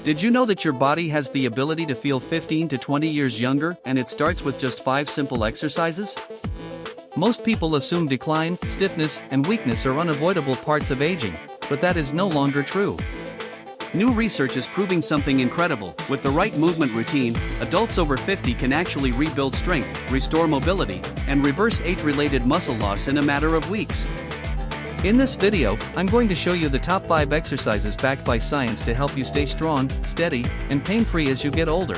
Did you know that your body has the ability to feel 15 to 20 years younger, and it starts with just 5 simple exercises? Most people assume decline, stiffness, and weakness are unavoidable parts of aging, but that is no longer true. New research is proving something incredible. With the right movement routine, adults over 50 can actually rebuild strength, restore mobility, and reverse age-related muscle loss in a matter of weeks. In this video, I'm going to show you the top 5 exercises backed by science to help you stay strong, steady, and pain-free as you get older.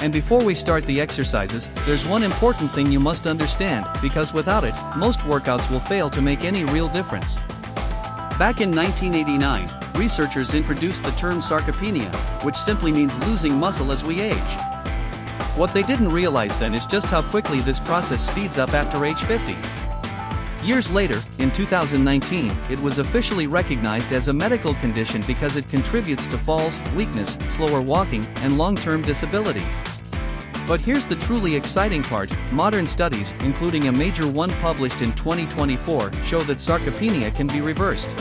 And before we start the exercises, there's one important thing you must understand, because without it, most workouts will fail to make any real difference. Back in 1989, researchers introduced the term sarcopenia, which simply means losing muscle as we age. What they didn't realize then is just how quickly this process speeds up after age 50. Years later, in 2019, it was officially recognized as a medical condition because it contributes to falls, weakness, slower walking, and long-term disability. But here's the truly exciting part: modern studies, including a major one published in 2024, show that sarcopenia can be reversed.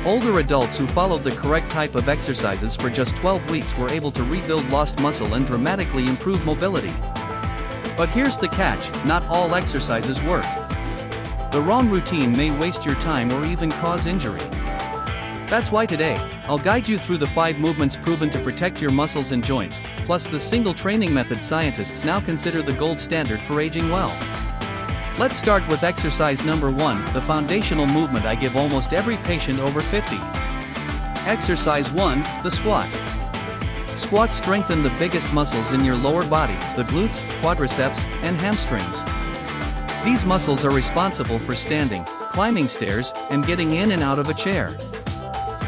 Older adults who followed the correct type of exercises for just 12 weeks were able to rebuild lost muscle and dramatically improve mobility. But here's the catch: not all exercises work. The wrong routine may waste your time or even cause injury. That's why today, I'll guide you through the 5 movements proven to protect your muscles and joints, plus the single training method scientists now consider the gold standard for aging well. Let's start with exercise number 1, the foundational movement I give almost every patient over 50. Exercise 1, the squat. Squats strengthen the biggest muscles in your lower body, the glutes, quadriceps, and hamstrings. These muscles are responsible for standing, climbing stairs, and getting in and out of a chair.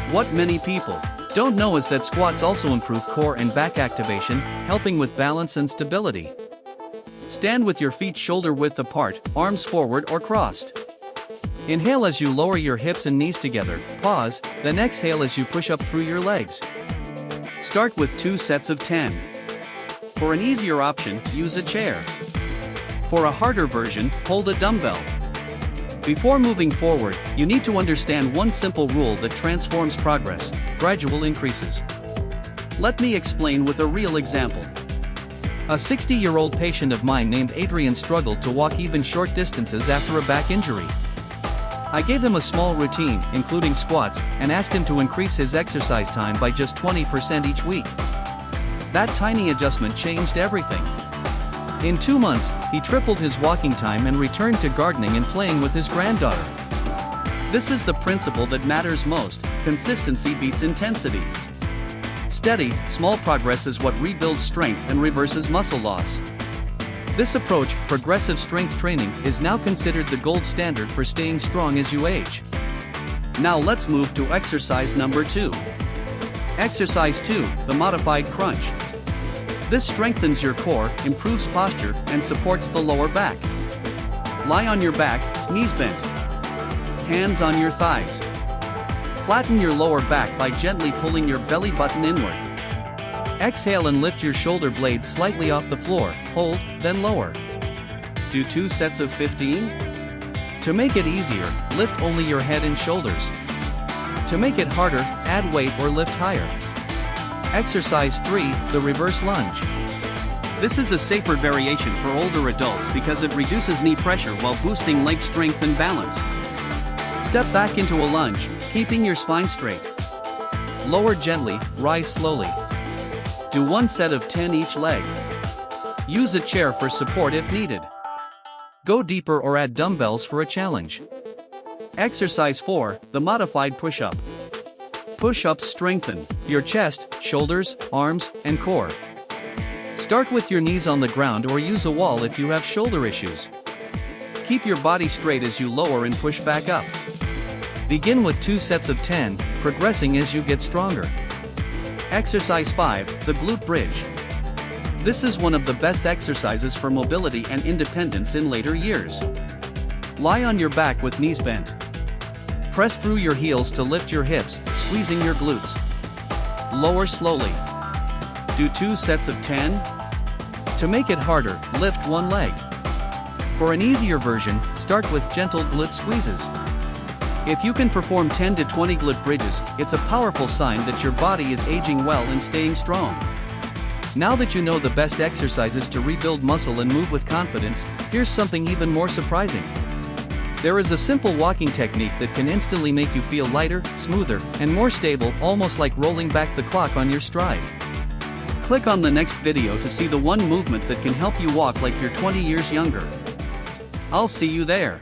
What many people don't know is that squats also improve core and back activation, helping with balance and stability. Stand with your feet shoulder width apart, arms forward or crossed. Inhale as you lower your hips and knees together, pause, then exhale as you push up through your legs. Start with 2 sets of 10. For an easier option, use a chair. For a harder version, hold a dumbbell. Before moving forward, you need to understand one simple rule that transforms progress: gradual increases. Let me explain with a real example. A 60-year-old patient of mine named Adrian struggled to walk even short distances after a back injury. I gave him a small routine, including squats, and asked him to increase his exercise time by just 20% each week. That tiny adjustment changed everything. In 2 months, he tripled his walking time and returned to gardening and playing with his granddaughter. This is the principle that matters most: consistency beats intensity. Steady, small progress is what rebuilds strength and reverses muscle loss. This approach, progressive strength training, is now considered the gold standard for staying strong as you age. Now let's move to exercise number 2. Exercise 2, the modified crunch. This strengthens your core, improves posture, and supports the lower back. Lie on your back, knees bent. Hands on your thighs. Flatten your lower back by gently pulling your belly button inward. Exhale and lift your shoulder blades slightly off the floor, hold, then lower. Do 2 sets of 15. To make it easier, lift only your head and shoulders. To make it harder, add weight or lift higher. Exercise 3, the reverse lunge. This is a safer variation for older adults because it reduces knee pressure while boosting leg strength and balance. Step back into a lunge, keeping your spine straight. Lower gently, rise slowly. Do 1 set of 10 each leg. Use a chair for support if needed. Go deeper or add dumbbells for a challenge. Exercise 4, the modified push-up. Push-ups strengthen your chest, shoulders, arms, and core. Start with your knees on the ground or use a wall if you have shoulder issues. Keep your body straight as you lower and push back up. Begin with 2 sets of 10, progressing as you get stronger. Exercise 5, the glute bridge. This is one of the best exercises for mobility and independence in later years. Lie on your back with knees bent. Press through your heels to lift your hips, squeezing your glutes. Lower slowly. Do 2 sets of 10. To make it harder, lift 1 leg. For an easier version, start with gentle glute squeezes. If you can perform 10 to 20 glute bridges, it's a powerful sign that your body is aging well and staying strong. Now that you know the best exercises to rebuild muscle and move with confidence, here's something even more surprising. There is a simple walking technique that can instantly make you feel lighter, smoother, and more stable, almost like rolling back the clock on your stride. Click on the next video to see the one movement that can help you walk like you're 20 years younger. I'll see you there.